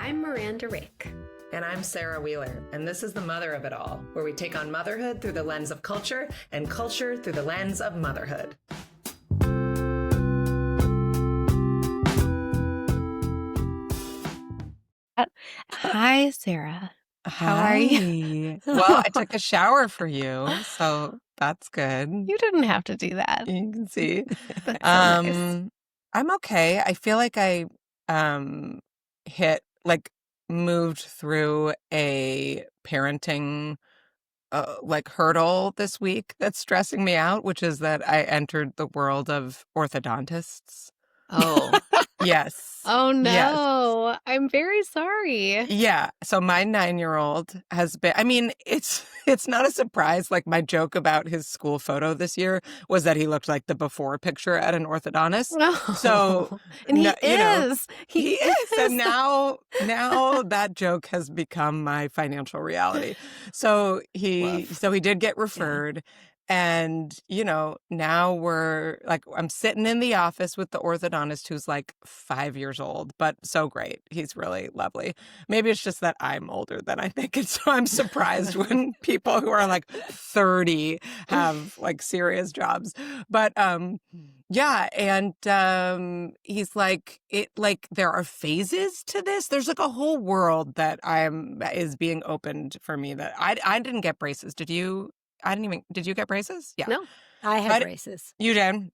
I'm Miranda Rake. And I'm Sarah Wheeler, and this is The Mother of It All, where we take on motherhood through the lens of culture and culture through the lens of motherhood. Hi, Sarah. How are you? Well, I took a shower for you, so that's good. You didn't have to do that. You can see. That's so nice. I'm okay. I feel like I moved through a parenting hurdle this week that's stressing me out, which is that I entered the world of orthodontists. Oh. Yes. Oh, Yes. no. I'm very sorry. Yeah. So my 9-year-old has been, it's not a surprise. Like my joke about his school photo this year was that he looked like the before picture at an orthodontist. Oh. So, and he no, is. He is. And now that joke has become my financial reality. So he did get referred. And, now I'm sitting in the office with the orthodontist who's like 5 years old, but so great. He's really lovely. Maybe it's just that I'm older than I think. And so I'm surprised when people who are like 30 have like serious jobs. But, yeah. And he's like, there are phases to this. There's like a whole world that is being opened for me that I didn't get braces. Did you get braces? Yeah. No. I had braces. You did?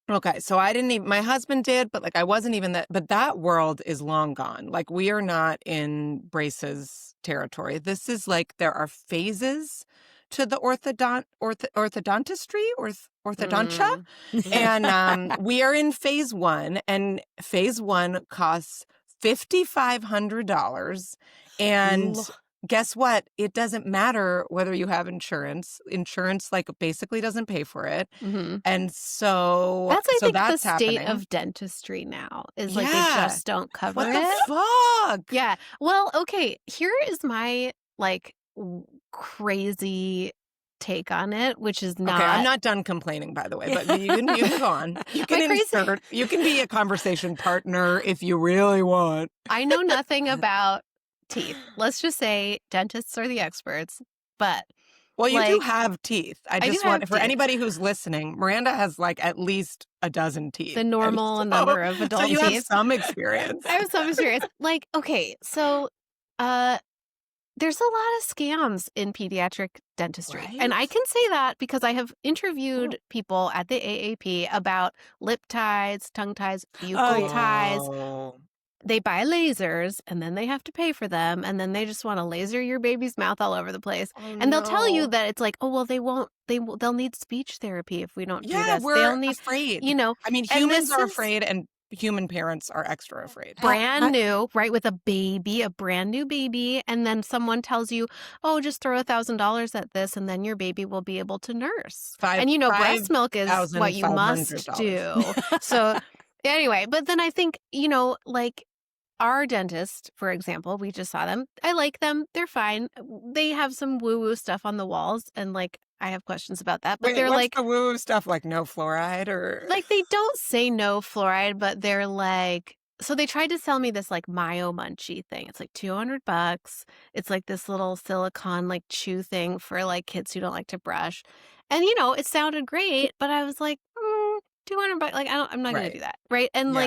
Okay. So I didn't even, my husband did, but I wasn't even that, but that world is long gone. Like we are not in braces territory. This is there are phases to the orthodontistry or orthodontia. And we are in phase 1, and phase 1 costs $5,500. And guess what? It doesn't matter whether you have insurance. Insurance basically doesn't pay for it. Mm-hmm. And so that's the state happening. Of dentistry now is they just don't cover what it. The fuck? Yeah. Well, okay. Here is my crazy take on it, which is not. Okay, I'm not done complaining, by the way, but you can go on. You can be a conversation partner if you really want. I know nothing about teeth. Let's just say dentists are the experts, but well, you do have teeth. I just want for teeth. Anybody who's listening, Miranda has at least a dozen teeth. The normal number of adult teeth. So you have some experience. I have some experience. Okay, so there's a lot of scams in pediatric dentistry. Right? And I can say that because I have interviewed people at the AAP about lip ties, tongue ties, buccal ties. They buy lasers and then they have to pay for them, and then they just want to laser your baby's mouth all over the place. And they'll tell you that it's they'll need speech therapy if we don't do this. They'll need afraid. Humans are afraid, and human parents are extra afraid. Brand new, right? With a brand new baby. And then someone tells you, oh, just throw $1,000 at this and then your baby will be able to nurse. Breast milk is what you must do. So anyway, but then I think, our dentist, for example, we just saw them. I like them. They're fine. They have some woo-woo stuff on the walls, and I have questions about that. But they're what's the woo-woo stuff, no fluoride or they don't say no fluoride, but they're so they tried to sell me this Myo Munchie thing. It's $200. It's this little silicone chew thing for kids who don't like to brush. And it sounded great, but I was $200. I'm not going to do that, right? And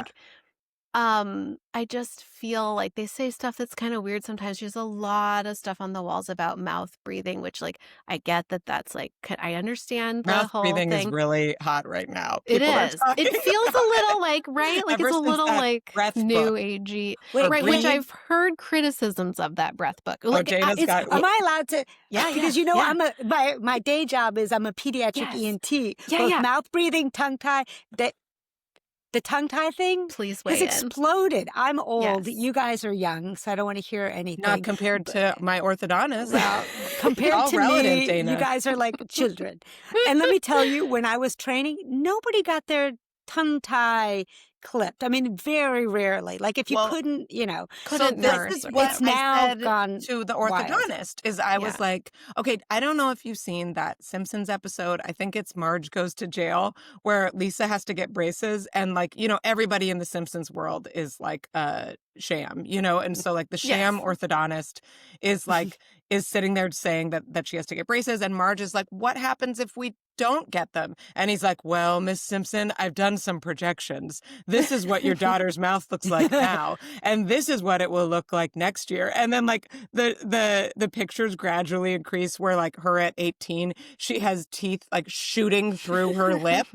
I just feel they say stuff that's kind of weird sometimes. There's a lot of stuff on the walls about mouth breathing, which I get that's I understand the mouth whole breathing thing. Is really hot right now. It is. It feels a little right? It's a little new agey. Right, which I've heard criticisms of that breath book. Am I allowed to? Yeah, because I'm my day job is I'm a pediatric ENT. Both mouth breathing, tongue tie, the tongue tie thing has exploded. I'm old. Yes. You guys are young, so I don't want to hear anything. Not compared to my orthodontist. Well, compared to me, Dana. You guys are like children. And let me tell you, when I was training, nobody got their tongue tie clipped. I mean, very rarely. Like if you couldn't, couldn't so this nurse. is what it's I now said gone to the wild. orthodontist is I was like, okay, I don't know if you've seen that Simpsons episode. I think it's Marge Goes to Jail, where Lisa has to get braces, and like, everybody in the Simpsons world is like a sham, and so like the sham orthodontist is like is sitting there saying that she has to get braces, and Marge is like, what happens if we don't get them? And he's like, well, Miss Simpson, I've done some projections. This is what your daughter's mouth looks like now, and this is what it will look like next year. And then like the pictures gradually increase where like her at 18, she has teeth like shooting through her lip.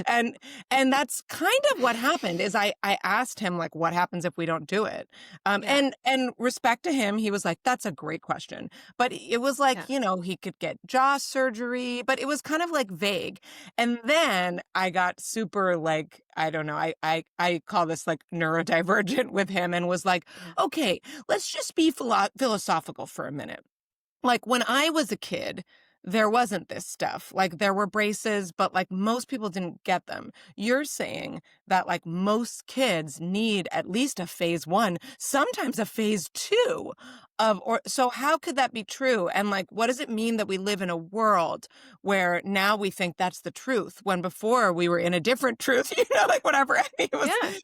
And that's kind of what happened is I asked him like, what happens if we don't do it? And respect to him, he was like, that's a great question. But it was like, he could get jaw surgery, but it was kind of like vague. And then I got super like, I don't know, I call this like neurodivergent with him and was like, okay, let's just be philosophical for a minute. Like when I was a kid, there wasn't this stuff. Like there were braces, but like most people didn't get them. You're saying that like most kids need at least a phase 1, sometimes a phase 2 so how could that be true? And like, what does it mean that we live in a world where now we think that's the truth when before we were in a different truth, like whatever.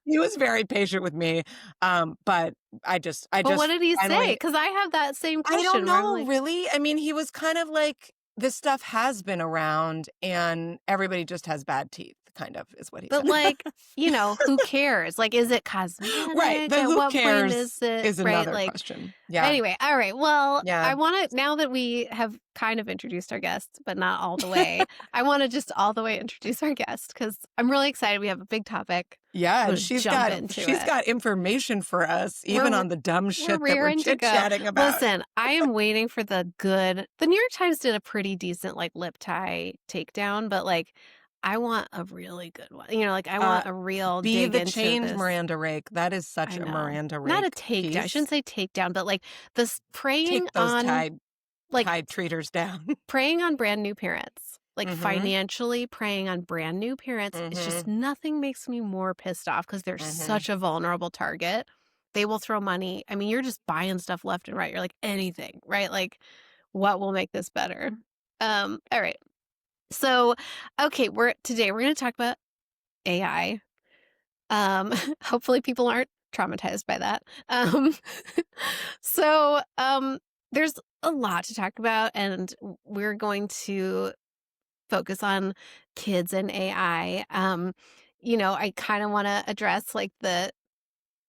He was very patient with me. But what did he say? Because I have that same question. I don't know, really. I mean, he was kind of like, this stuff has been around and everybody just has bad teeth, kind of, is what he said. But like, who cares? Like, is it cosmetic? Right. The who cares is another like, question. Yeah. Anyway, all right. Well, I want to, now that we have kind of introduced our guest, but not all the way, I want to just all the way introduce our guest because I'm really excited. We have a big topic. Yeah, she's got information for us, even on the dumb shit that we're chit-chatting about. Listen, I am waiting for the good. The New York Times did a pretty decent like lip tie takedown, but like I want a really good one. I want a real be dig the into change this. Miranda Rake. That is such a Miranda Rake. Not a takedown. I shouldn't say takedown, but like the preying Take those on Tide treaters down. Preying on brand new parents. Like financially preying on brand new parents. It's just nothing makes me more pissed off because they're such a vulnerable target. They will throw money. I mean, you're just buying stuff left and right. You're like, anything, right? Like, what will make this better? All right. So, okay, today we're going to talk about AI. Hopefully people aren't traumatized by that. So, there's a lot to talk about, and we're going to focus on kids and AI. I kind of want to address like the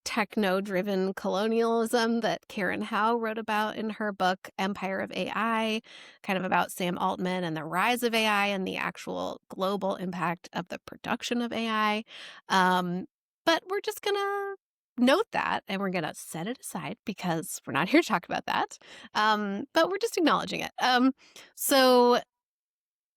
techno-driven colonialism that Karen Howe wrote about in her book, Empire of AI, kind of about Sam Altman and the rise of AI and the actual global impact of the production of AI. But we're just going to note that and we're going to set it aside because we're not here to talk about that. But we're just acknowledging it. So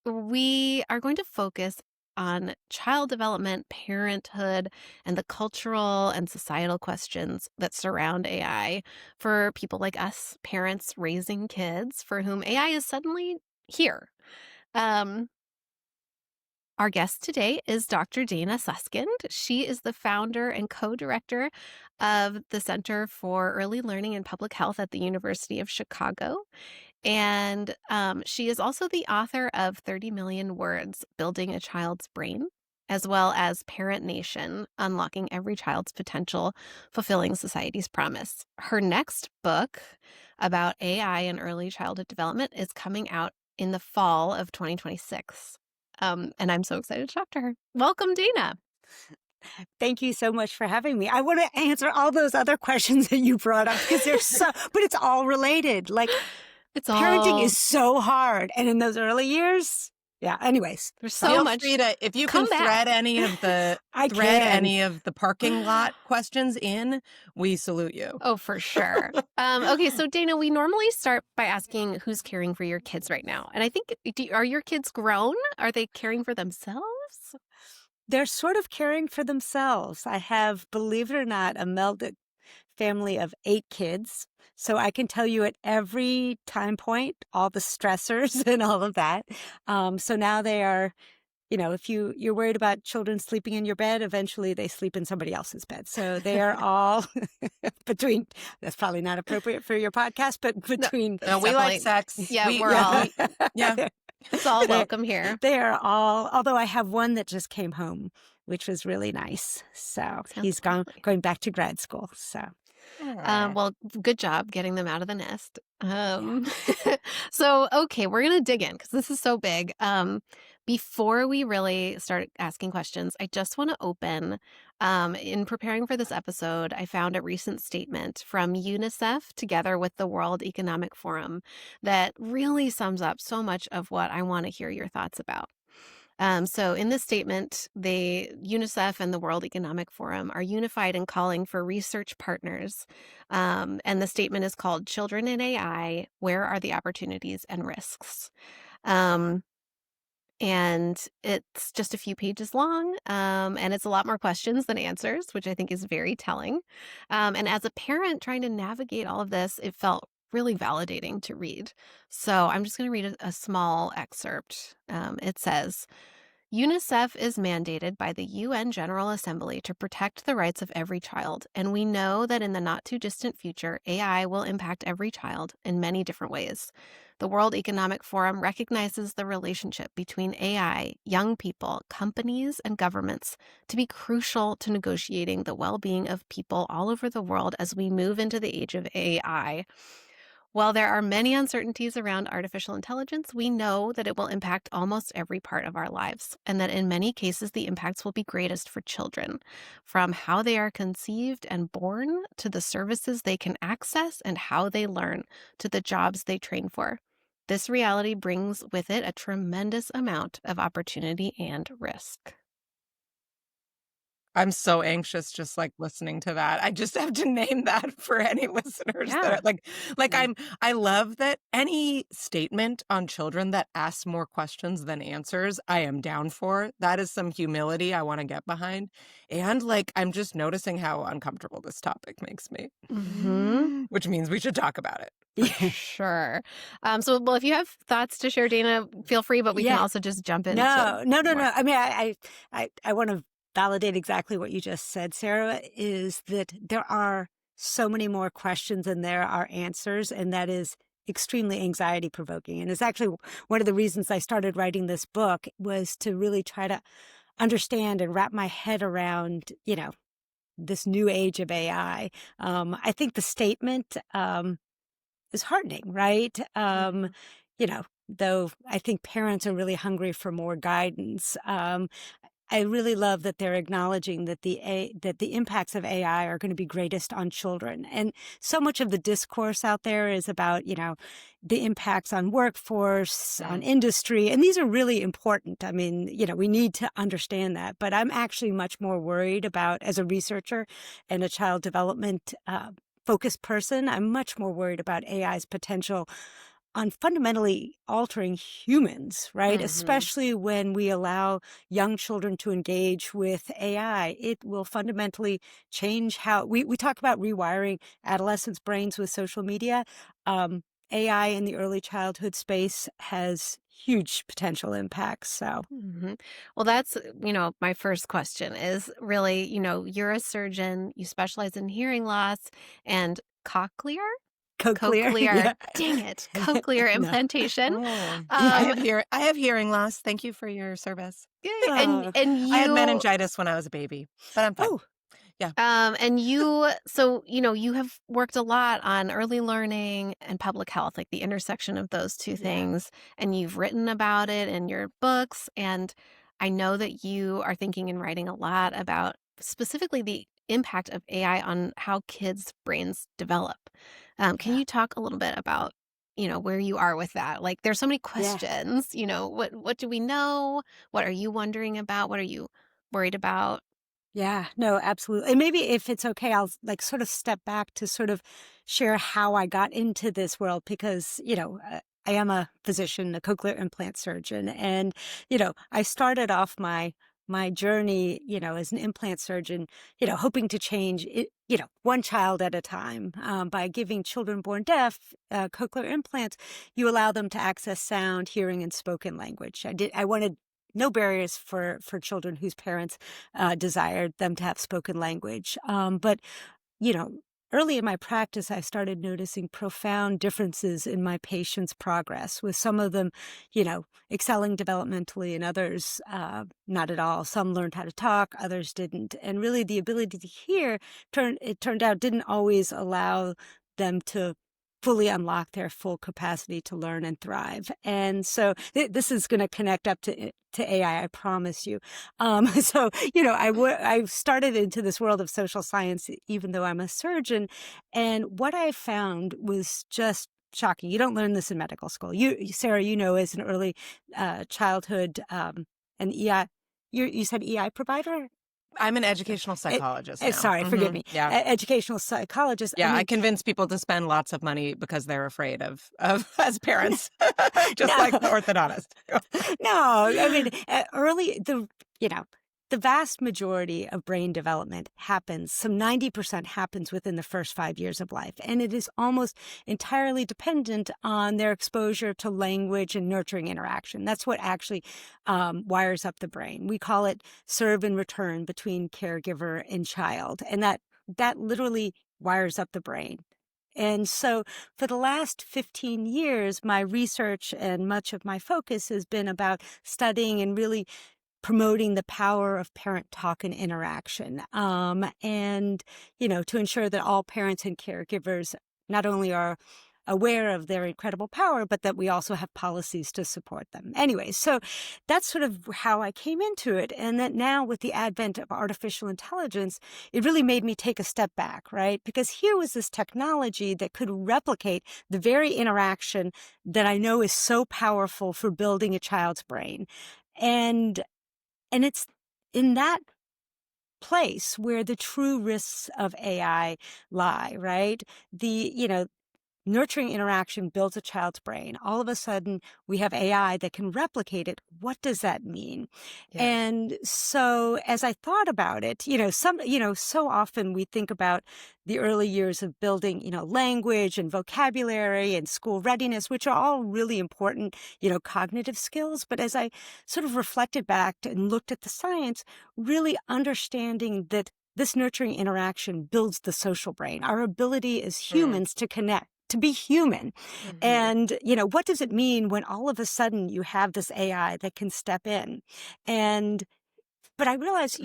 we are going to focus on child development, parenthood, and the cultural and societal questions that surround AI for people like us, parents raising kids for whom AI is suddenly here. Our guest today is Dr. Dana Suskind. She is the founder and co-director of the Center for Early Learning and Public Health at the University of Chicago. And she is also the author of 30 Million Words, Building a Child's Brain, as well as Parent Nation, Unlocking Every Child's Potential, Fulfilling Society's Promise. Her next book about AI and early childhood development is coming out in the fall of 2026. And I'm so excited to talk to her. Welcome, Dana. Thank you so much for having me. I want to answer all those other questions that you brought up because but it's all related. Like, parenting is so hard. And in those early years, anyways. There's so much. If you can thread any of the parking lot questions in, we salute you. Oh, for sure. Okay, so Dana, we normally start by asking who's caring for your kids right now. And I think, are your kids grown? Are they caring for themselves? They're sort of caring for themselves. I have, believe it or not, a melded family of 8 kids. So I can tell you at every time point, all the stressors and all of that. So now they are if you're worried about children sleeping in your bed, eventually they sleep in somebody else's bed. So they are all between, that's probably not appropriate for your podcast, but between. No, we like sex. Yeah, Yeah. It's all welcome here. They are all, although I have one that just came home, which was really nice. So he's going back to grad school. So. Well, good job getting them out of the nest. So, okay, we're going to dig in because this is so big. Before we really start asking questions, I just want to open. In preparing for this episode, I found a recent statement from UNICEF together with the World Economic Forum that really sums up so much of what I want to hear your thoughts about. So in this statement, UNICEF and the World Economic Forum are unified in calling for research partners. And the statement is called Children in AI, Where Are the Opportunities and Risks? And it's just a few pages long, and it's a lot more questions than answers, which I think is very telling. And as a parent trying to navigate all of this, it felt really validating to read. So I'm just going to read a small excerpt. It says, UNICEF is mandated by the UN General Assembly to protect the rights of every child, and we know that in the not-too-distant future, AI will impact every child in many different ways. The World Economic Forum recognizes the relationship between AI, young people, companies, and governments to be crucial to negotiating the well-being of people all over the world as we move into the age of AI. While there are many uncertainties around artificial intelligence, we know that it will impact almost every part of our lives, and that in many cases the impacts will be greatest for children, from how they are conceived and born, to the services they can access and how they learn, to the jobs they train for. This reality brings with it a tremendous amount of opportunity and risk. I'm so anxious just like listening to that. I just have to name that for any listeners that are I love that any statement on children that asks more questions than answers, I am down for. That is some humility I want to get behind. And I'm just noticing how uncomfortable this topic makes me. Mm-hmm. Which means we should talk about it. For sure. Well, if you have thoughts to share, Dana, feel free, but we can also just jump into No. I mean, I want to validate exactly what you just said, Sarah, is that there are so many more questions than there are answers, and that is extremely anxiety provoking. And it's actually one of the reasons I started writing this book, was to really try to understand and wrap my head around, this new age of AI. I think the statement is heartening, right? Though I think parents are really hungry for more guidance. I really love that they're acknowledging that the impacts of AI are going to be greatest on children. And so much of the discourse out there is about, the impacts on workforce, on industry. And these are really important. I mean, we need to understand that. But I'm actually much more worried about, as a researcher and a child development focused person, I'm much more worried about AI's potential on fundamentally altering humans, right? Mm-hmm. Especially when we allow young children to engage with AI. It will fundamentally change how we talk about rewiring adolescents' brains with social media. AI in the early childhood space has huge potential impacts. So, Well, that's, my first question is really, you're a surgeon, you specialize in hearing loss and cochlear. Yeah. Dang it. Cochlear implantation. I have hearing loss. Thank you for your service. And you, I had meningitis when I was a baby, but I'm fine. Oh. Yeah. And you have worked a lot on early learning and public health, like the intersection of those two things. And you've written about it in your books. And I know that you are thinking and writing a lot about specifically the impact of AI on how kids' brains develop. Can you talk a little bit about, where you are with that? Like, there's so many questions, what do we know? What are you wondering about? What are you worried about? Yeah, no, absolutely. And maybe if it's okay, I'll sort of step back to sort of share how I got into this world, because, I am a physician, a cochlear implant surgeon. And, I started off my journey, as an implant surgeon, hoping to change it, one child at a time. By giving children born deaf cochlear implants, you allow them to access sound, hearing, and spoken language. I wanted no barriers for children whose parents desired them to have spoken language. But you know, early in my practice, I started noticing profound differences in my patients' progress, with some of them, excelling developmentally and others not at all. Some learned how to talk, others didn't. And really the ability to hear, it turned out, didn't always allow them to fully unlock their full capacity to learn and thrive. And so this is going to connect up to AI, I promise you. So, I started into this world of social science, even though I'm a surgeon. And what I found was just shocking. You don't learn this in medical school. Sarah, as an early childhood and EI, you said EI provider? I'm an educational psychologist now. Sorry, forgive me. Yeah. Educational psychologist. Yeah, I convince people to spend lots of money because they're afraid of as parents, just like the orthodontist. No, I mean, the vast majority of brain development happens, some 90% happens within the first 5 years of life. And it is almost entirely dependent on their exposure to language and nurturing interaction. That's what actually wires up the brain. We call it serve and return between caregiver and child. And that literally wires up the brain. And so for the last 15 years, my research and much of my focus has been about studying and really promoting the power of parent talk and interaction. And, to ensure that all parents and caregivers not only are aware of their incredible power, but that we also have policies to support them. Anyway, so that's sort of how I came into it. And that now with the advent of artificial intelligence, it really made me take a step back, right? Because here was this technology that could replicate the very interaction that I know is so powerful for building a child's brain. And it's in that place where the true risks of AI lie, right? Nurturing interaction builds a child's brain. All of a sudden, we have AI that can replicate it. What does that mean? Yeah. And so as I thought about it, so often we think about the early years of building, language and vocabulary and school readiness, which are all really important, cognitive skills. But as I sort of reflected back and looked at the science, really understanding that this nurturing interaction builds the social brain, our ability as humans to connect, to be human. Mm-hmm. And, what does it mean when all of a sudden you have this AI that can step in? But I realized,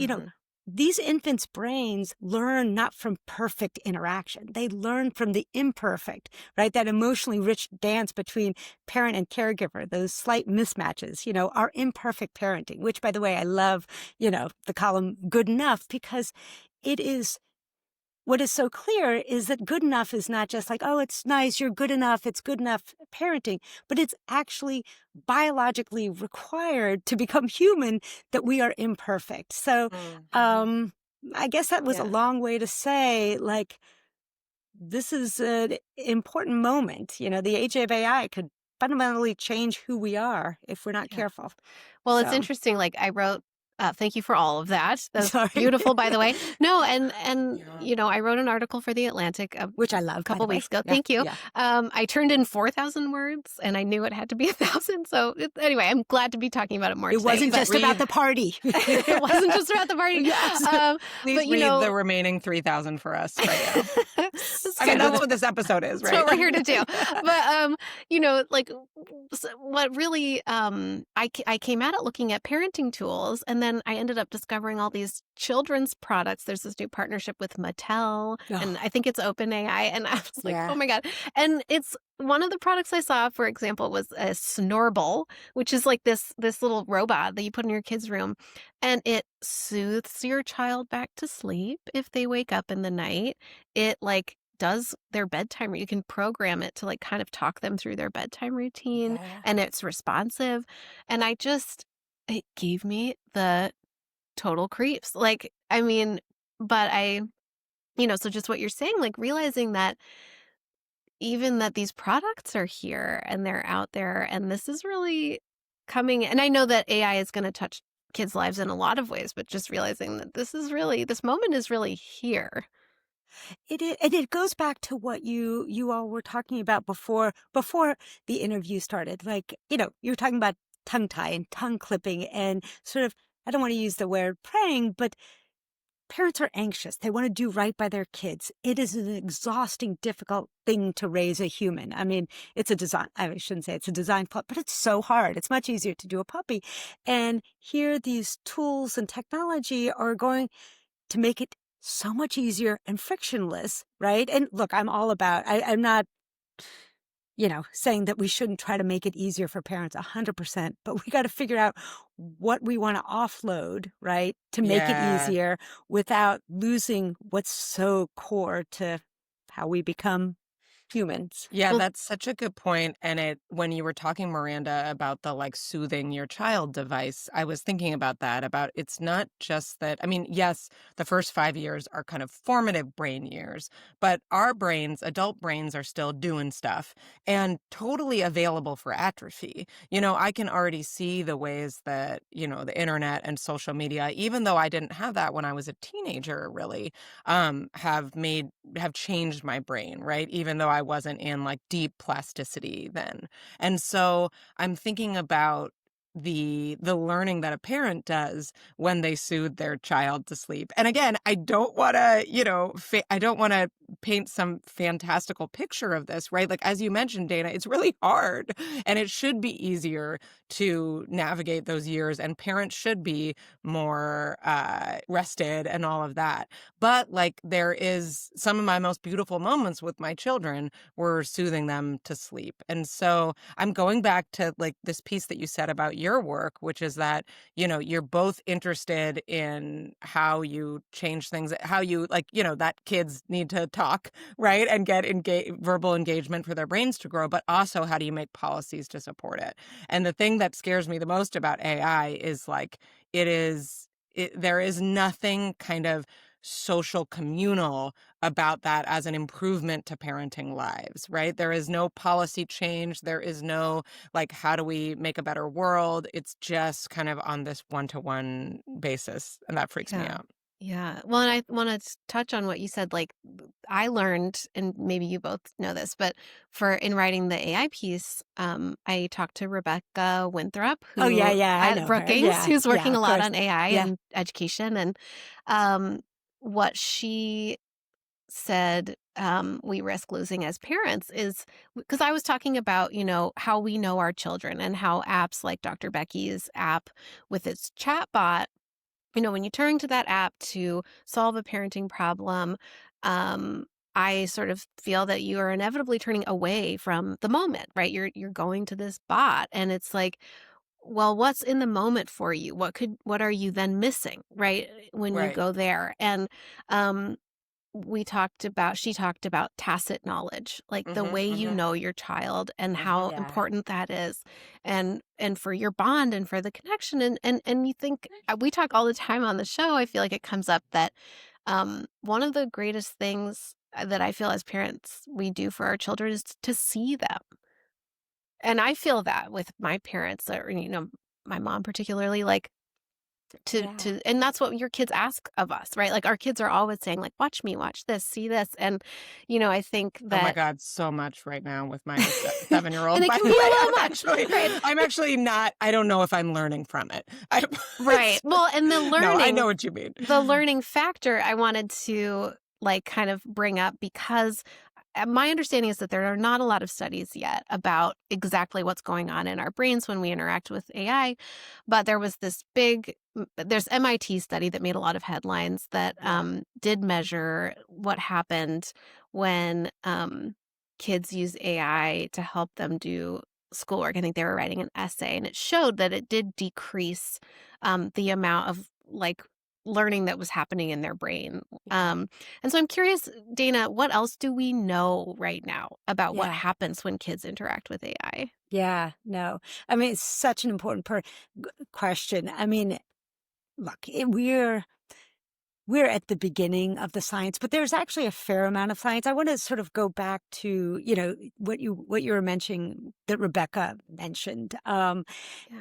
these infants' brains learn not from perfect interaction. They learn from the imperfect, right? That emotionally rich dance between parent and caregiver, those slight mismatches, our imperfect parenting, which, by the way, I love, the column Good Enough, because it is, what is so clear is that good enough is not just like, oh, it's nice, you're good enough, it's good enough parenting, but it's actually biologically required to become human that we are imperfect. So I guess that was a long way to say, like, this is an important moment. The age of AI could fundamentally change who we are if we're not careful. Well, it's interesting. Like, I wrote, thank you for all of that. That's beautiful, by the way. No, and I wrote an article for The Atlantic, which I love, a couple weeks ago. Thank you. Yeah. I turned in 4,000 words, and I knew it had to be 1,000. So anyway, I'm glad to be talking about it more. It wasn't just about the party. It wasn't just about the party. Yes. Please read the remaining 3,000 for us right now. I mean, that's what this episode is, right? That's what we're here to do. But what really I came at it looking at parenting tools, and then I ended up discovering all these children's products. There's this new partnership with Mattel, and I think it's OpenAI, and I was like, oh my God. And it's one of the products I saw, for example, was a Snorble, which is like this little robot that you put in your kid's room, and it soothes your child back to sleep if they wake up in the night. It does their bedtime. You can program it to kind of talk them through their bedtime routine, and it's responsive. And it gave me the total creeps. So just what you're saying, realizing that even that these products are here and they're out there, and this is really coming. And I know that AI is going to touch kids' lives in a lot of ways, but just realizing that this moment is really here. It is, and it goes back to what you all were talking about before the interview started. You were talking about tongue tie and tongue clipping and sort of, I don't want to use the word praying, but parents are anxious. They want to do right by their kids. It is an exhausting, difficult thing to raise a human. I mean, it's a design, I shouldn't say it's a design flaw, but it's so hard. It's much easier to do a puppy. And here these tools and technology are going to make it so much easier and frictionless, right? And look, I'm all about, I'm not, saying that we shouldn't try to make it easier for parents 100%, but we got to figure out what we want to offload, right? To make it easier without losing what's so core to how we become humans. Yeah, that's such a good point. And when you were talking, Miranda, about the like soothing your child device, I was thinking about that, about it's not just that, I mean, yes, the first 5 years are kind of formative brain years, but our brains, adult brains, are still doing stuff and totally available for atrophy. I can already see the ways that, the internet and social media, even though I didn't have that when I was a teenager, really, have changed my brain, right? Even though I wasn't in like deep plasticity then. And so I'm thinking about the learning that a parent does when they soothe their child to sleep. And again, I don't want to, I don't want to paint some fantastical picture of this, right? Like, as you mentioned, Dana, it's really hard and it should be easier to navigate those years, and parents should be more rested and all of that. But like, there is some of my most beautiful moments with my children were soothing them to sleep. And so I'm going back to like this piece that you said about your work, which is that, you're both interested in how you change things, how you that kids need to talk, right? And get verbal engagement for their brains to grow, but also how do you make policies to support it? And the thing that scares me the most about AI is like, there is nothing kind of social communal about that as an improvement to parenting lives, right? There is no policy change. There is no like, how do we make a better world? It's just kind of on this one-to-one basis. And that freaks me out. Yeah. Well, and I want to touch on what you said. Like, I learned, and maybe you both know this, but in writing the AI piece, I talked to Rebecca Winthrop, who I at know her. Brookings, who's working a lot on AI Yeah. and education. And what she said we risk losing as parents is because I was talking about, how we know our children and how apps like Dr. Becky's app with its chatbot, when you turn to that app to solve a parenting problem, I sort of feel that you are inevitably turning away from the moment, right? You're going to this bot, and it's like, well, what's in the moment for you? What are you then missing, right? When you go there. And um she talked about tacit knowledge, like the way you know your child and how important that is, and for your bond and for the connection. And you think, we talk all the time on the show, I feel like it comes up that one of the greatest things that I feel as parents we do for our children is to see them. And I feel that with my parents, or my mom particularly, like, and that's what your kids ask of us, right? Like, our kids are always saying, like, watch me, watch this, see this. And I think that, oh my God, so much right now with my 7-year-old. and it can be a little much, right? I'm actually not, I don't know if I'm learning from it. Right. Well, and the learning, no, I know what you mean. The learning factor I wanted to like kind of bring up, because my understanding is that there are not a lot of studies yet about exactly what's going on in our brains when we interact with AI. But there was there's MIT study that made a lot of headlines that did measure what happened when kids use AI to help them do schoolwork. I think they were writing an essay, and it showed that it did decrease the amount of like learning that was happening in their brain. And so I'm curious, Dana, what else do we know right now about what happens when kids interact with AI? Yeah, no. I mean, it's such an important question. I mean, look, we're at the beginning of the science, but there's actually a fair amount of science. I want to sort of go back to, what you were mentioning that Rebecca mentioned,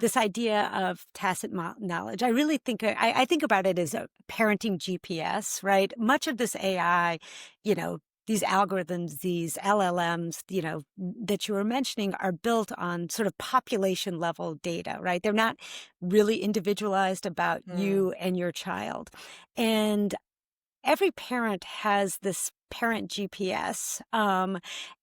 this idea of tacit knowledge. I really think, I think about it as a parenting GPS, right? Much of this AI, these algorithms, these LLMs, that you were mentioning are built on sort of population level data, right? They're not really individualized about you and your child. And every parent has this parent GPS.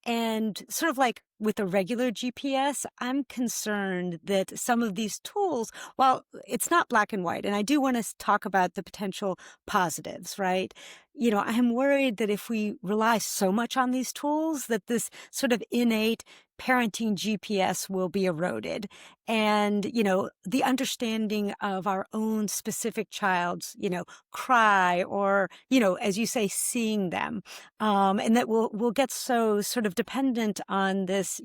And sort of like with a regular GPS, I'm concerned that some of these tools, while it's not black and white, and I do want to talk about the potential positives, right? I'm worried that if we rely so much on these tools, that this sort of innate parenting GPS will be eroded. And, the understanding of our own specific child's, cry or, as you say, seeing them. And that we'll get so sort of dependent on this,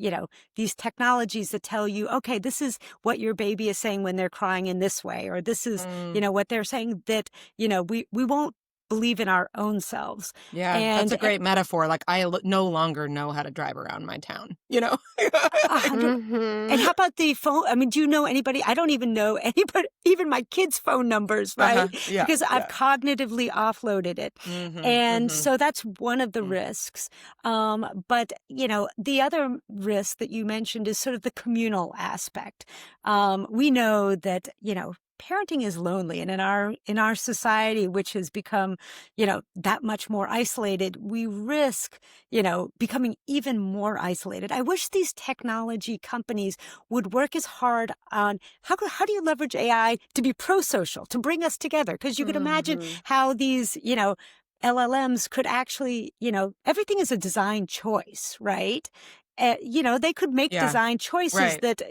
these technologies that tell you, okay, this is what your baby is saying when they're crying in this way, or this is, what they're saying, that, we won't believe in our own selves. Yeah, that's a great metaphor. Like, no longer know how to drive around my town, 100. And how about the phone? I mean, do you know anybody? I don't even know anybody, even my kids' phone numbers, right? Yeah, because I've cognitively offloaded it. And so that's one of the risks. But, the other risk that you mentioned is sort of the communal aspect. We know that, parenting is lonely, and in our society, which has become, that much more isolated, we risk, becoming even more isolated. I wish these technology companies would work as hard on how do you leverage AI to be pro-social, to bring us together? Because you could imagine how these, LLMs could actually, everything is a design choice, right? They could make design choices that,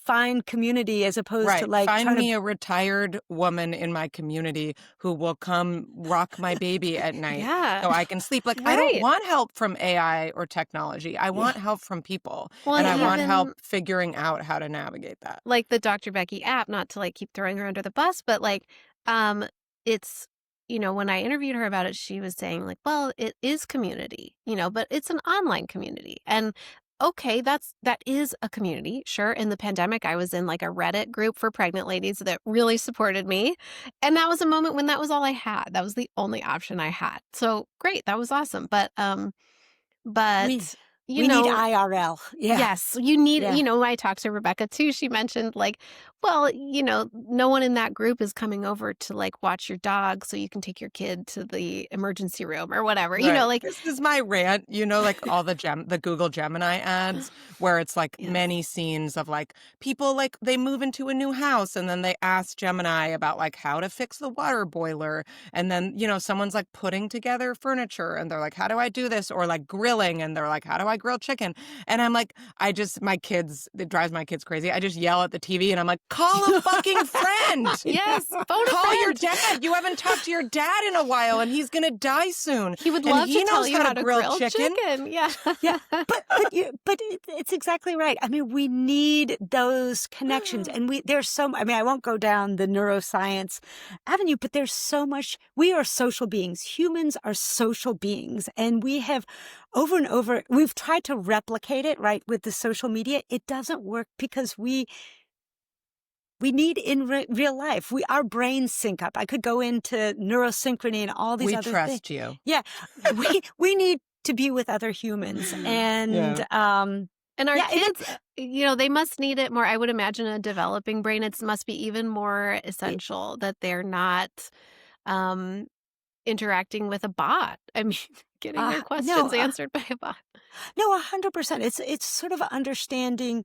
find community as opposed to like find me a retired woman in my community who will come rock my baby at night so I can sleep. Like, I don't want help from AI or technology. I want help from people. Well, and I want help figuring out how to navigate that. Like the Dr. Becky app, not to like keep throwing her under the bus, but like it's when I interviewed her about it, she was saying like, well, it is community, but it's an online community. And okay, that is a community. Sure. In the pandemic, I was in like a Reddit group for pregnant ladies that really supported me. And that was a moment when that was all I had. That was the only option I had. So great. That was awesome. But we need IRL. Yeah. Yes, you need, I talked to Rebecca too. She mentioned like, well, no one in that group is coming over to like watch your dog so you can take your kid to the emergency room or whatever. Right. Like this is my rant, like all the Google Gemini ads where it's like many scenes of like people like they move into a new house and then they ask Gemini about like how to fix the water boiler. And then, someone's like putting together furniture and they're like, how do I do this? Or like grilling and they're like, how do I grill chicken? And I'm like, it drives my kids crazy. I just yell at the TV and I'm like, call a fucking friend. Yes. Call your dad. You haven't talked to your dad in a while and he's going to die soon. He would love to tell you how to grill chicken. Yeah. Yeah. But it's exactly right. I mean, we need those connections and I won't go down the neuroscience avenue, but there's so much. We are social beings. Humans are social beings. And we have over and over, we've tried to replicate it, right, with the social media. It doesn't work because we need in real life. Our brains sync up. I could go into neurosynchrony and all these other things. We trust you. Yeah. we need to be with other humans. And and our kids, they must need it more. I would imagine a developing brain, it must be even more essential that they're not interacting with a bot. I mean, getting their questions answered by a bot. No, 100%. It's sort of understanding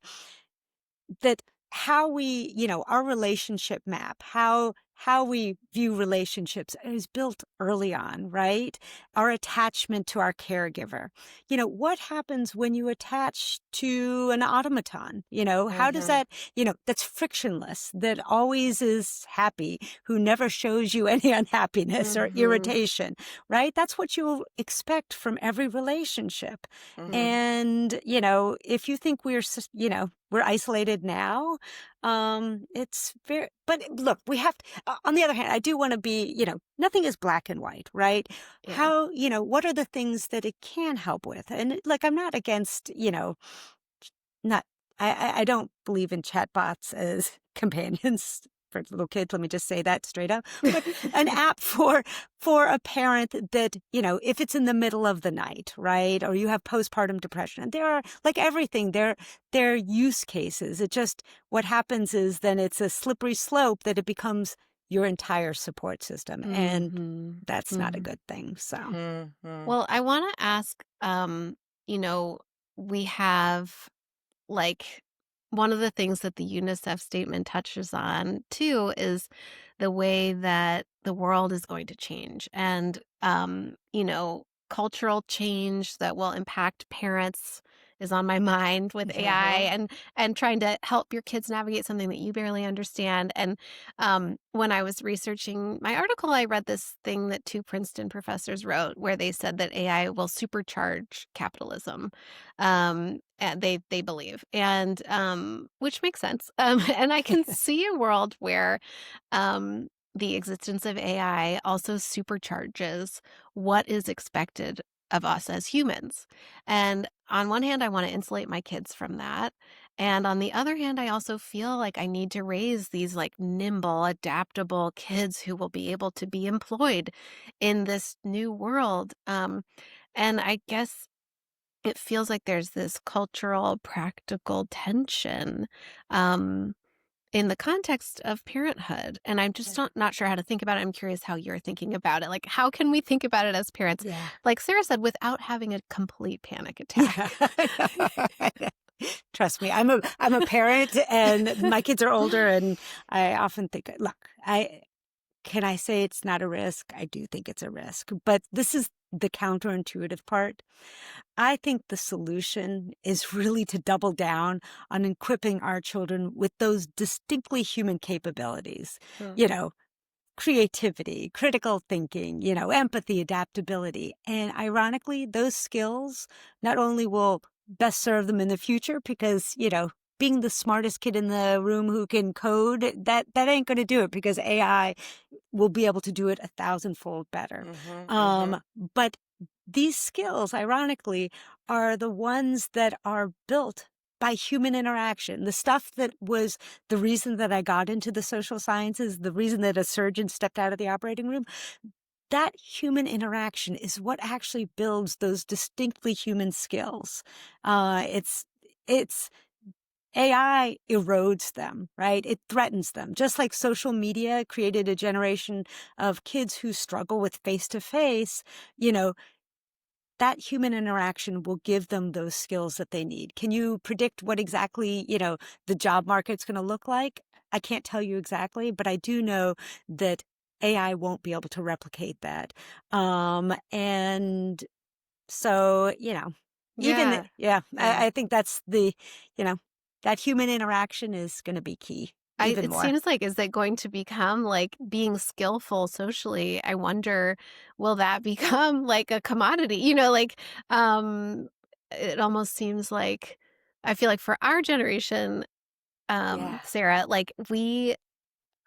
that how we, our relationship map, how we view relationships is built early on, right? Our attachment to our caregiver. What happens when you attach to an automaton? How does that, that's frictionless, that always is happy, who never shows you any unhappiness or irritation, right? That's what you'll expect from every relationship. And, if you think we're isolated now, it's very, but look, we have to, on the other hand, I do want to be, nothing is black and white, right? Yeah. How, what are the things that it can help with? And like, I'm not against, I don't believe in chatbots as companions for little kids. Let me just say that straight up. But an app for a parent that, if it's in the middle of the night, right? Or you have postpartum depression. And there are, like everything, there are use cases. It just, what happens is then it's a slippery slope that it becomes your entire support system. And that's not a good thing. So, well, I want to ask, we have like one of the things that the UNICEF statement touches on too is the way that the world is going to change and, cultural change that will impact parents is on my mind with AI and trying to help your kids navigate something that you barely understand. And when I was researching my article, I read this thing that two Princeton professors wrote where they said that AI will supercharge capitalism. And they believe, and which makes sense. And I can see a world where the existence of AI also supercharges what is expected of us as humans. And on one hand, I want to insulate my kids from that. And on the other hand, I also feel like I need to raise these like nimble, adaptable kids who will be able to be employed in this new world. And I guess it feels like there's this cultural, practical tension in the context of parenthood. And I'm just not sure how to think about it. I'm curious how you're thinking about it. Like, how can we think about it as parents, like Sarah said, without having a complete panic attack? Yeah. Trust me, I'm a parent, and my kids are older, and I often think, look, can I say it's not a risk? I do think it's a risk, but this is the counterintuitive part. I think the solution is really to double down on equipping our children with those distinctly human capabilities, creativity, critical thinking, empathy, adaptability. And ironically, those skills not only will best serve them in the future because, being the smartest kid in the room who can code, that ain't going to do it because AI will be able to do it 1,000-fold better. But these skills, ironically, are the ones that are built by human interaction. The stuff that was the reason that I got into the social sciences, the reason that a surgeon stepped out of the operating room, that human interaction is what actually builds those distinctly human skills. It's AI erodes them, right? It threatens them. Just like social media created a generation of kids who struggle with face-to-face, that human interaction will give them those skills that they need. Can you predict what exactly, the job market's going to look like? I can't tell you exactly, but I do know that AI won't be able to replicate that. And so, I think that's that human interaction is going to be key. Even It more. seems like, is that going to become like being skillful socially? I wonder, will that become like a commodity? It almost seems like, I feel like for our generation, Sarah, like I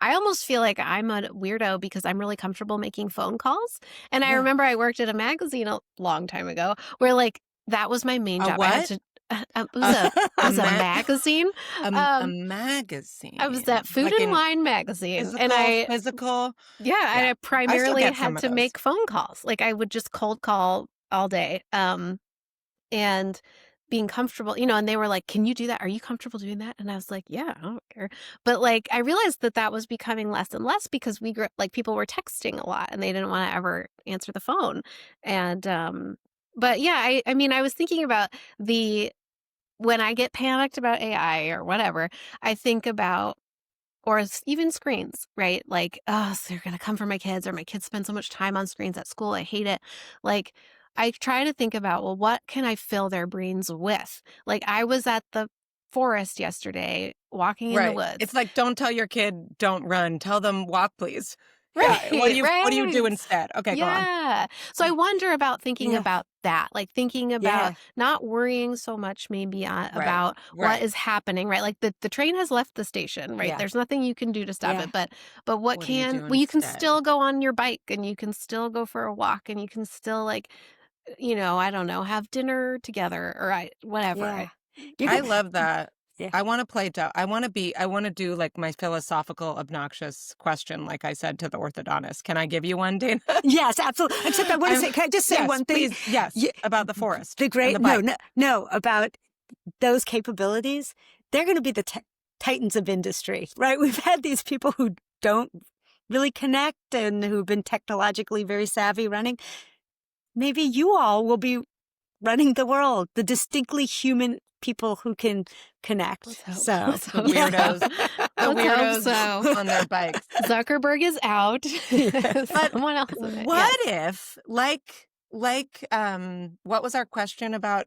almost feel like I'm a weirdo because I'm really comfortable making phone calls. And I remember I worked at a magazine a long time ago where like that was my main job. What? I had to. It was a magazine. A magazine. I was at Food and Wine magazine, and physical. And I primarily had to those. make phone calls. Like I would just cold call all day, and being comfortable, and they were like, "Can you do that? Are you comfortable doing that?" And I was like, "Yeah, I don't care." But like, I realized that was becoming less and less because people were texting a lot, and they didn't want to ever answer the phone, and but yeah, I mean, I was thinking about when I get panicked about AI or whatever, I think about, or even screens, right? Like, oh, so they're going to come for my kids, or my kids spend so much time on screens at school. I hate it. Like, I try to think about, well, what can I fill their brains with? Like, I was at the forest yesterday walking in the woods. It's like, don't tell your kid, don't run. Tell them, walk, please. Right. What do you do instead? Okay, go on. Yeah. So I wonder about thinking about that, like thinking about not worrying so much maybe about what is happening, right? Like the train has left the station, right? There's nothing you can do to stop it, but what you can still go on your bike, and you can still go for a walk, and you can still like, I don't know, have dinner together or whatever. I love that. Yeah. I want to play I want to do like my philosophical, obnoxious question, like I said to the orthodontist. Can I give you one, Dana? Yes, absolutely. Except I want to say, can I just say yes, one thing? please, yes, about the forest The and great, the bike. no, about those capabilities. They're going to be the titans of industry, right? We've had these people who don't really connect and who've been technologically very savvy running. Maybe you all will be running the world, the distinctly human people who can connect. So the weirdos, on their bikes. Zuckerberg is out. But Someone else is it. What if, like, what was our question about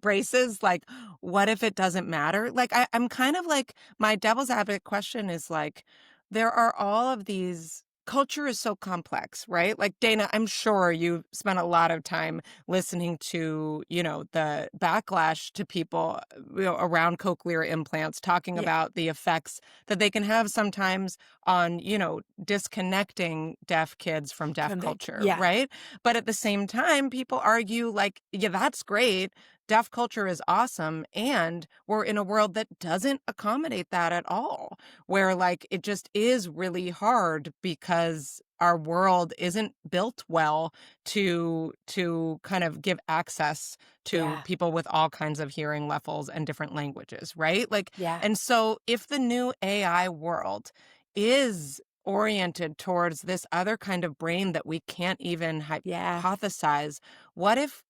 braces? Like, what if it doesn't matter? Like, I'm kind of like, my devil's advocate question is like, there are all of these. Culture is so complex, right? Like, Dana, I'm sure you spent a lot of time listening to, the backlash to people around cochlear implants, talking about the effects that they can have sometimes on, disconnecting deaf kids from deaf culture, right? But at the same time, people argue like, yeah, that's great. Deaf culture is awesome. And we're in a world that doesn't accommodate that at all, where like it just is really hard because our world isn't built well to kind of give access to people with all kinds of hearing levels and different languages, right? Like, and so if the new AI world is oriented towards this other kind of brain that we can't even hypothesize, what if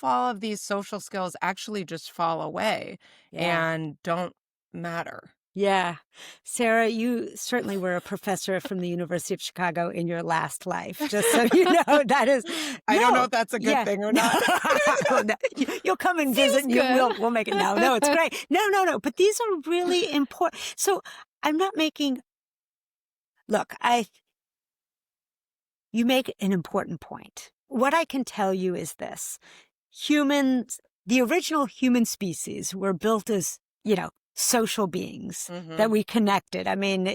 all of these social skills actually just fall away and don't matter? Yeah. Sarah, you certainly were a professor from the University of Chicago in your last life. Just so you know, that is. I don't know if that's a good thing or not. You'll come and visit and we'll make it. No, it's great. No. But these are really important. So I'm not making. Look, you make an important point. What I can tell you is this. Humans, the original human species were built as, social beings that we connected. I mean,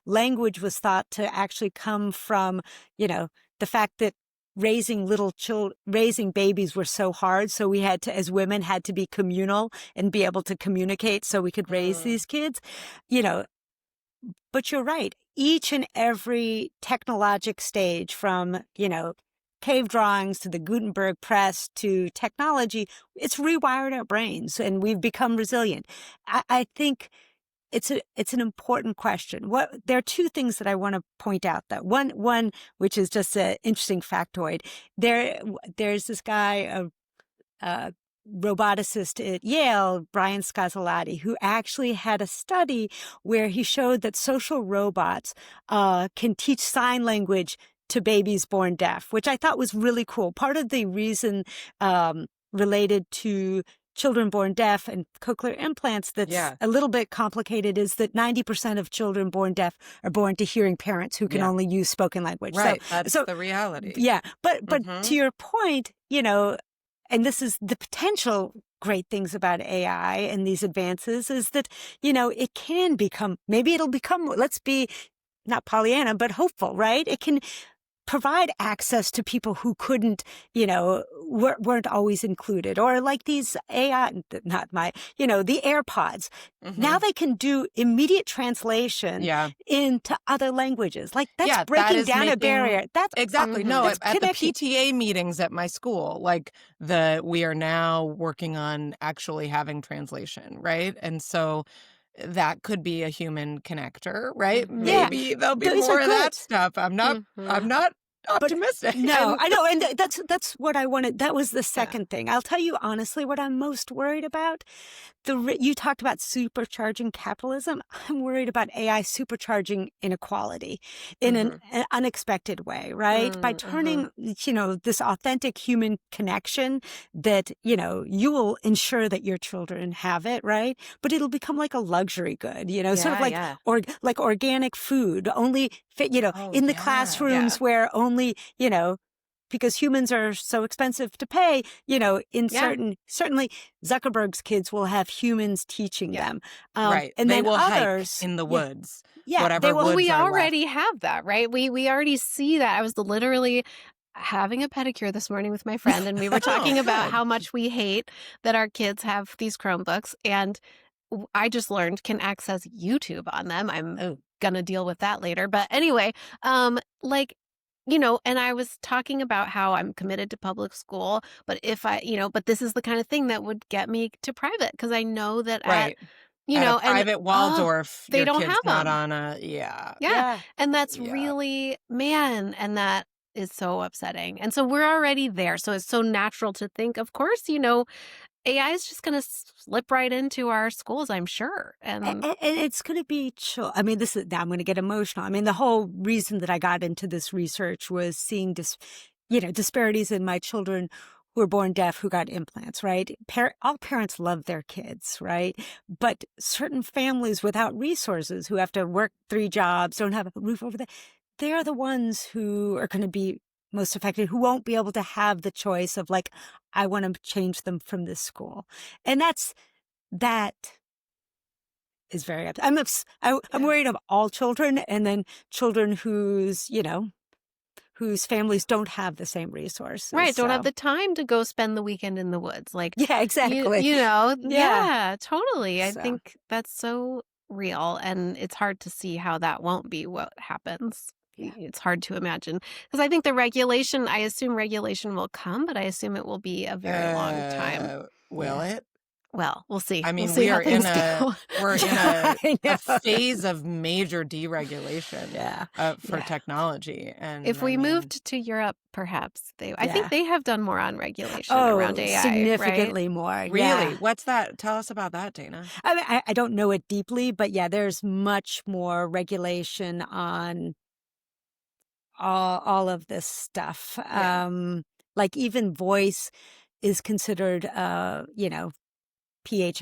language was thought to actually come from, the fact that raising babies were so hard. So we had to, as women, had to be communal and be able to communicate so we could raise these kids, But you're right. Each and every technologic stage from, cave drawings to the Gutenberg press to technology, it's rewired our brains and we've become resilient. I think it's an important question. There are two things that I want to point out though. One, which is just an interesting factoid. There's this guy, a roboticist at Yale, Brian Scazzolati, who actually had a study where he showed that social robots can teach sign language to babies born deaf, which I thought was really cool. Part of the reason related to children born deaf and cochlear implants that's a little bit complicated is that 90% of children born deaf are born to hearing parents who can only use spoken language. Right, that's the reality. Yeah, but to your point, and this is the potential great things about AI and these advances is that, it can become, maybe it'll become, let's be not Pollyanna, but hopeful, right? It can provide access to people who couldn't, weren't always included, or like these AI, the AirPods. Now they can do immediate translation into other languages. Like that's breaking down a barrier. That's exactly no. At the PTA meetings at my school, like we are now working on actually having translation, right? And so that could be a human connector, right? Maybe there'll be more of that stuff. I'm not optimistic. No, I know. And that's what I wanted. That was the second thing. I'll tell you honestly what I'm most worried about. You talked about supercharging capitalism. I'm worried about AI supercharging inequality in an unexpected way, right? By turning, this authentic human connection that, you will ensure that your children have it, right? But it'll become like a luxury good, sort of like organic food, only fit, in the classrooms where only, because humans are so expensive to pay, certainly Zuckerberg's kids will have humans teaching them. Right. And they then will others hike in the woods. Yeah. Whatever woods we are already left. have that, right? We already see that. I was literally having a pedicure this morning with my friend, and we were talking about how much we hate that our kids have these Chromebooks. And I just learned can access YouTube on them. I'm gonna deal with that later. But anyway, like, and I was talking about how I'm committed to public school, but but this is the kind of thing that would get me to private because I know that Right. At a and private Waldorf, they your don't kid's have not them. on a, yeah. Yeah. And that's Yeah. really, man, and that is so upsetting. And so we're already there. So it's so natural to think, of course, AI is just going to slip right into our schools, I'm sure. And it's going to be chill. I mean, now I'm going to get emotional. I mean, the whole reason that I got into this research was seeing disparities in my children who were born deaf who got implants, right? All parents love their kids, right? But certain families without resources who have to work 3 jobs, don't have a roof over their, they're the ones who are going to be most affected, who won't be able to have the choice of like, I want to change them from this school. And that is very, I'm worried of all children, and then children whose families don't have the same resources. Right. Don't have So. the time to go spend the weekend in the woods. Like, Yeah, exactly. Yeah, totally. I So. think that's so real. And it's hard to see how that won't be what happens. Yeah. It's hard to imagine. Because I think I assume regulation will come, but I assume it will be a very long time. Will it? Well, we'll see. I mean, we'll see how things go. we're in a I know. phase of major deregulation for Yeah. technology. And If we moved to Europe, perhaps I think they have done more on regulation around AI, significantly right? more. Really? Yeah. What's that? Tell us about that, Dana. I mean, I don't know it deeply, but yeah, there's much more regulation on all of this stuff. Yeah. Like even voice is considered, PH,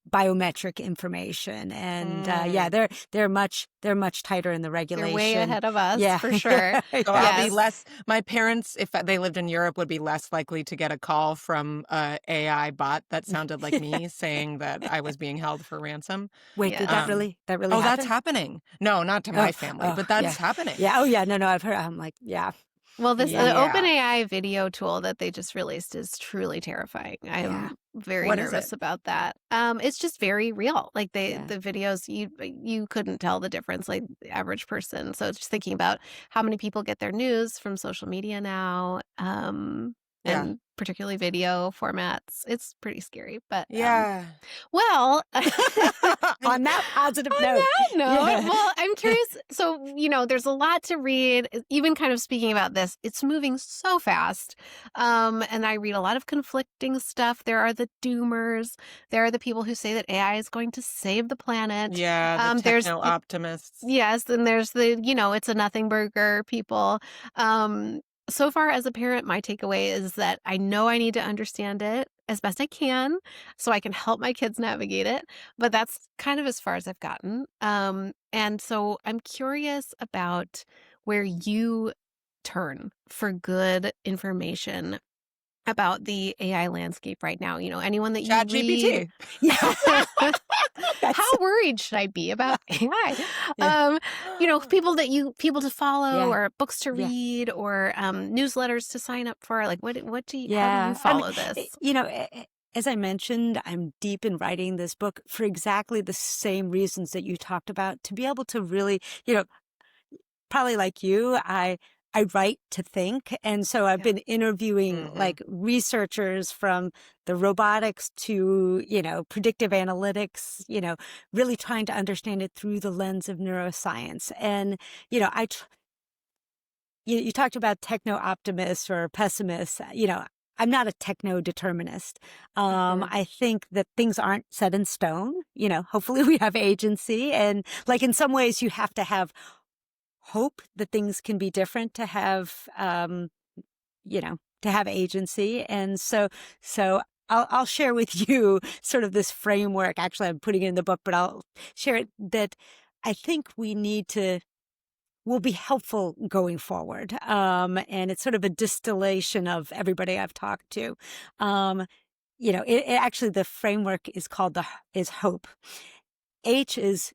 biometric information, and yeah, they're much tighter in the regulation. They're way ahead of us, Yeah, for sure. So I'll be less. My parents, if they lived in Europe, would be less likely to get a call from a AI bot that sounded like me saying that I was being held for ransom. Wait, did that really Oh, happen? that's happening. No, not to my family, but that's happening. Yeah. Oh, yeah. No, I've heard. I'm like, yeah. Well, this Yeah. OpenAI video tool that they just released is truly terrifying. I'm very nervous about that. It's just very real. Like the videos, you couldn't tell the difference, like the average person. So just thinking about how many people get their news from social media now, and particularly video formats, it's pretty scary. But well, on that positive note. Well, I'm curious. So, there's a lot to read, even kind of speaking about this. It's moving so fast. And I read a lot of conflicting stuff. There are the doomers. There are the people who say that AI is going to save the planet. Yeah, the techno-optimists. Yes, and there's the, it's a nothing burger people. So far as a parent, my takeaway is that I know I need to understand it as best I can so I can help my kids navigate it. But that's kind of as far as I've gotten. And so I'm curious about where you turn for good information about the AI landscape right now. Anyone that you ChatGPT. How worried should I be about AI? People to follow, or books to read, or newsletters to sign up for. Like, what do you? How do you follow this? As I mentioned, I'm deep in writing this book for exactly the same reasons that you talked about. To be able to really, probably like you, I write to think. And so I've been interviewing like researchers from the robotics to, predictive analytics, really trying to understand it through the lens of neuroscience. And, you talked about techno-optimists or pessimists, I'm not a techno-determinist. I think that things aren't set in stone. Hopefully we have agency. And like in some ways you have to have hope that things can be different to have, to have agency. And so I'll share with you sort of this framework. Actually, I'm putting it in the book, but I'll share it that I think will be helpful going forward. And it's sort of a distillation of everybody I've talked to. Actually, the framework is called is hope. H is,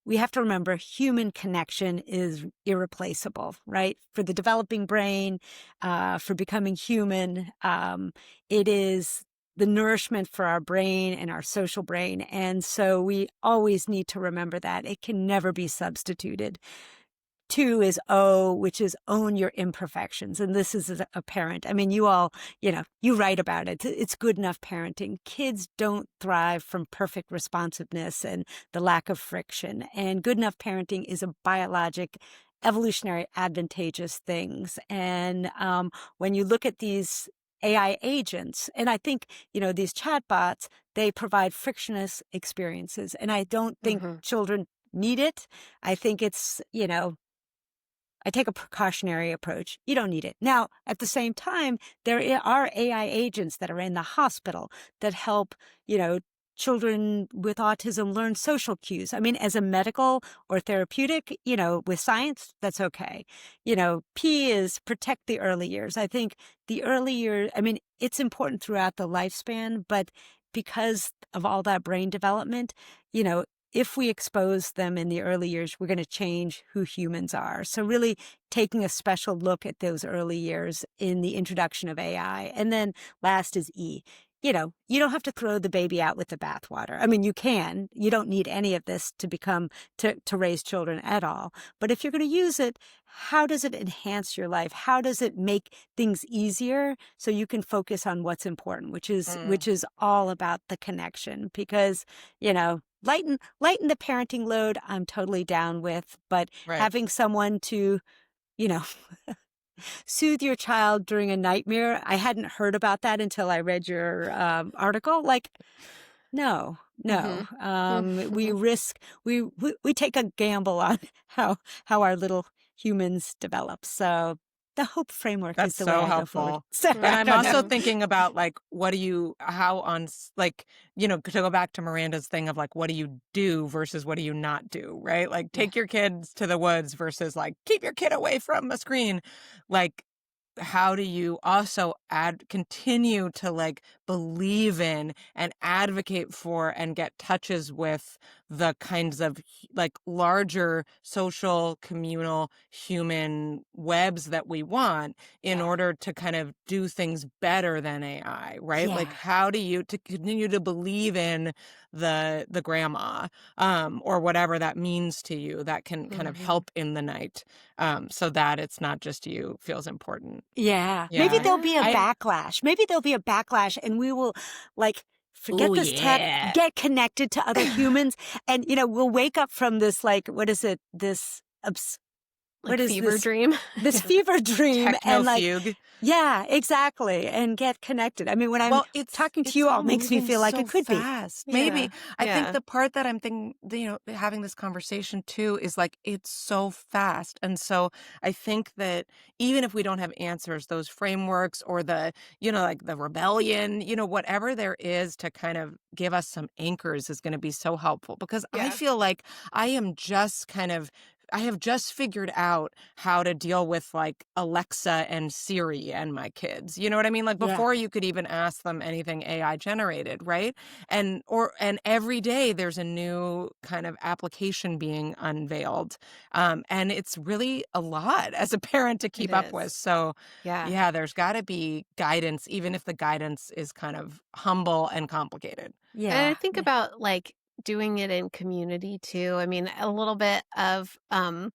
we have to remember, human connection is irreplaceable, right? For the developing brain, for becoming human, it is the nourishment for our brain and our social brain. And so we always need to remember that it can never be substituted. 2 is O, which is own your imperfections. And this is a parent. I mean, you all, you write about it. It's good enough parenting. Kids don't thrive from perfect responsiveness and the lack of friction. And good enough parenting is a biologic, evolutionary, advantageous things. And when you look at these AI agents, and I think, these chatbots, they provide frictionless experiences. And I don't think children need it. I think it's, I take a precautionary approach. You don't need it. Now, at the same time, there are AI agents that are in the hospital that help, children with autism learn social cues. I mean, as a medical or therapeutic, with science, that's okay. P is protect the early years. I think the early years, I mean, it's important throughout the lifespan, but because of all that brain development, if we expose them in the early years, we're going to change who humans are. So really taking a special look at those early years in the introduction of AI. And then last is E. You don't have to throw the baby out with the bathwater. I mean, you can. You don't need any of this to raise children at all. But if you're going to use it, how does it enhance your life? How does it make things easier so you can focus on what's important, which is all about the connection? Because, lighten the parenting load, I'm totally down with, but having someone to, soothe your child during a nightmare. I hadn't heard about that until I read your article. Like, no. We take a gamble on how our little humans develop. So the hope framework is the way I go forward. So, and I'm also thinking about to go back to Miranda's thing of what do you do versus what do you not do, right? Like take your kids to the woods versus keep your kid away from a screen. How do you also continue to believe in and advocate for and get touches with the kinds of larger social, communal, human webs that we want in order to kind of do things better than AI, right? Yeah. How do you to continue to believe in the grandma or whatever that means to you that can kind of help in the night so that it's not just you feels important. Yeah. Maybe there'll be a backlash. Maybe there'll be a backlash and we will forget this tech, get connected to other humans. And, we'll wake up from this, what is it? This, what is fever this? Dream? This fever dream. Techno-fugue. Yeah, exactly. And get connected. I mean, when I'm talking to you all, it makes me feel like it could fast. be. Maybe. I think the part that I'm thinking, having this conversation too is it's so fast. And so I think that even if we don't have answers, those frameworks or the, the rebellion, whatever there is to kind of give us some anchors is going to be so helpful because I feel like I have just figured out how to deal with Alexa and Siri and my kids. You know what I mean? Before you could even ask them anything AI generated, right? And every day there's a new kind of application being unveiled. And it's really a lot as a parent to keep up with. So there's got to be guidance, even if the guidance is kind of humble and complicated. Yeah. And I think about doing it in community too. I mean, a little bit of I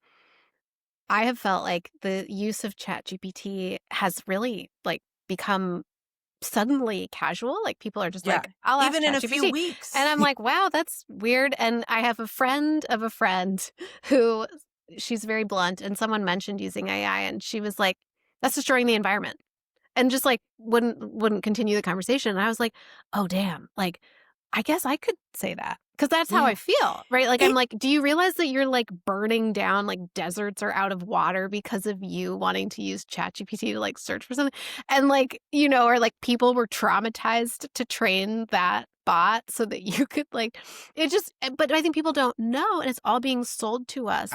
have felt like the use of ChatGPT has really become suddenly casual. People are just I'll ask even in a ChatGPT. few weeks. And I'm like, wow, that's weird. And I have a friend of a friend who she's very blunt, and someone mentioned using AI, and she was like, that's destroying the environment. And just wouldn't continue the conversation. And I was like, oh damn, I guess I could say that because that's how I feel, right? I'm like, do you realize that you're burning down, deserts are out of water because of you wanting to use ChatGPT to search for something? And or people were traumatized to train that bot so that you could it just, but I think people don't know, and it's all being sold to us.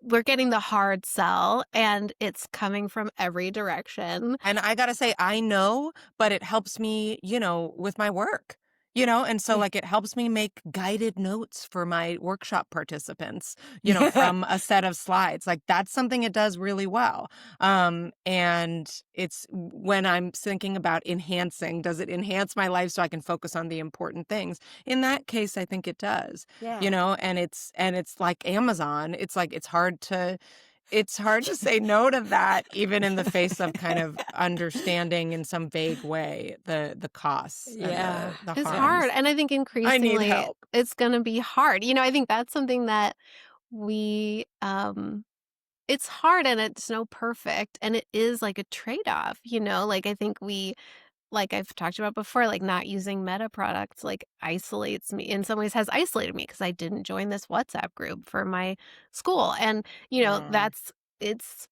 We're getting the hard sell and it's coming from every direction. And I got to say, I know, but it helps me, with my work. And so like it helps me make guided notes for my workshop participants, from a set of slides. Like that's something it does really well. And it's when I'm thinking about enhancing, does it enhance my life so I can focus on the important things? In that case, I think it does. Yeah. And it's like Amazon. It's like it's hard to say no to that, even in the face of kind of understanding in some vague way the costs and the It's harms. hard. And I think I need increasingly help. it's going to be hard. I think that's something that we, it's hard and it's no perfect. And it is like a trade-off, like I think like I've talked about before, like not using Meta products like isolates me in some ways has isolated me because I didn't join this WhatsApp group for my school. And, it's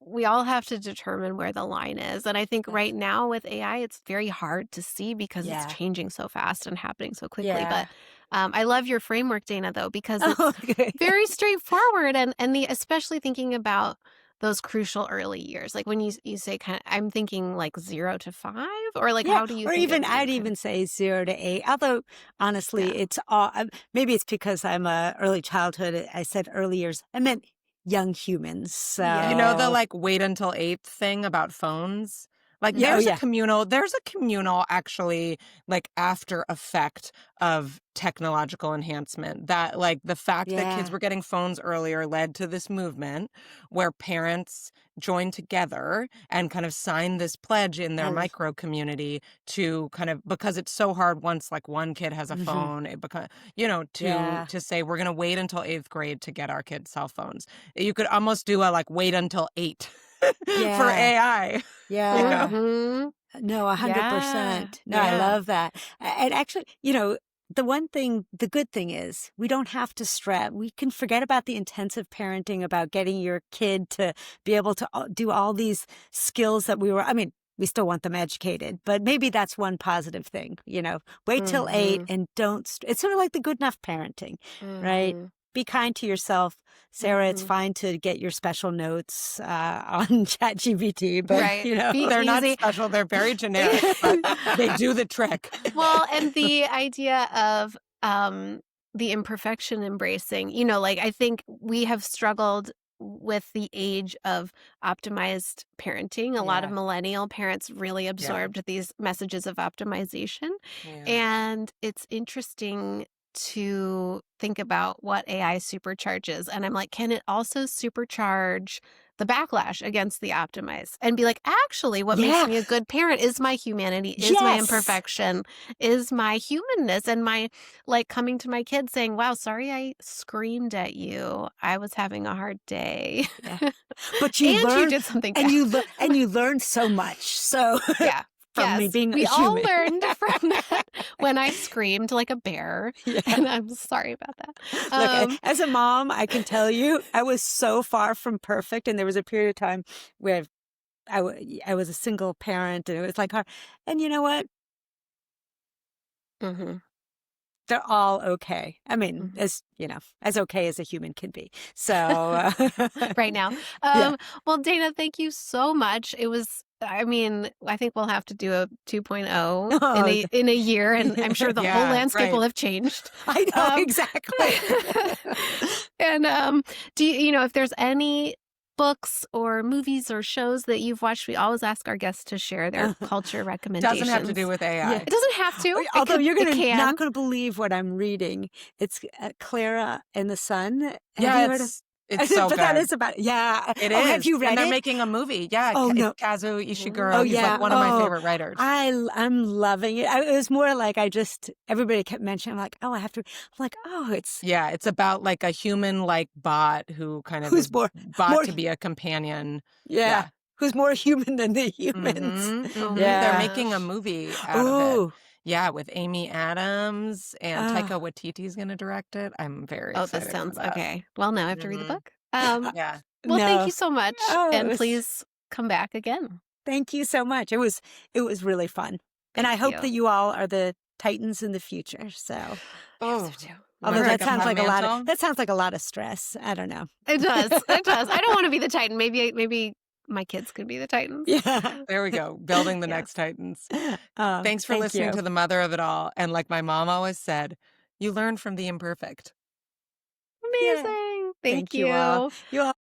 we all have to determine where the line is. And I think right now with AI, it's very hard to see because it's changing so fast and happening so quickly. But I love your framework, Dana, though, because it's very straightforward and especially thinking about those crucial early years. Like when you say I'm thinking like 0 to 5 or like how do you or think even of I'd even say 0 to 8. Although honestly, it's all maybe it's because I'm a early childhood. I said early years. I meant young humans. So The like wait until 8th thing about phones. Like there's a communal actually like after effect of technological enhancement that like the fact that kids were getting phones earlier led to this movement where parents joined together and kind of signed this pledge in their micro community to kind of, because it's so hard once like one kid has a phone, it becomes, to say we're going to wait until 8th grade to get our kids cell phones. You could almost do a like wait until 8 for AI. Yeah. Mm-hmm. No, 100%. No, I love that. And actually, the good thing is we don't have to stress. We can forget about the intensive parenting about getting your kid to be able to do all these skills that we still want them educated, but maybe that's one positive thing, wait till 8 and it's sort of like the good enough parenting, right? Be kind to yourself. Sarah, it's fine to get your special notes on ChatGPT, but they're not special. They're very generic, but they do the trick. Well, and the idea of the imperfection embracing, like I think we have struggled with the age of optimized parenting. A lot of millennial parents really absorbed these messages of optimization. And it's interesting to think about what AI supercharges. And I'm like, can it also supercharge the backlash against the optimize and be like, actually, what makes me a good parent is my humanity, is my imperfection, is my humanness, and my like coming to my kids saying, wow, sorry I screamed at you. I was having a hard day. But you did something and you learned so much. So from me being we a all human. learned from that when I screamed like a bear. And I'm sorry about that. Look, as a mom, I can tell you, I was so far from perfect. And there was a period of time where I was a single parent and it was like hard. And you know what? They're all okay. I mean, as okay as a human can be. So right now. Well, Dana, thank you so much. It was, I think we'll have to do a 2.0 in a year, and I'm sure the whole landscape will have changed. I know, exactly. And do you, if there's any books or movies or shows that you've watched, we always ask our guests to share their culture recommendations. Doesn't have to do with AI. It doesn't have to. Although you're not going to believe what I'm reading. It's Clara and the Sun. It's so good. But that is about it is. Have you read and they're it? making a movie. Yeah. Oh, no. Kazuo Ishiguro. He's like one of my favorite writers. I'm loving it. It was more like everybody kept mentioning, I'm like, I have to. I'm like, it's. Yeah, it's about like a human like bot who kind of is bought to be a companion. Yeah. Who's more human than the humans. Yeah. They're making a movie out of it. Yeah, with Amy Adams and Taika Waititi's going to direct it. I'm very excited. This sounds okay. Well, now I have to read the book. Yeah. Well, thank you so much, and please come back again. Thank you so much. It was really fun, and I hope that you all are the Titans in the future. So, so too. Although that sounds like a lot of stress. I don't know. It does. I don't want to be the Titan. Maybe my kids could be the Titans. Yeah. There we go. Building the Yeah. next Titans. Thanks for Thank listening you. to the mother of it all. And like my mom always said, you learn from the imperfect. Amazing. Thank you all. you. You all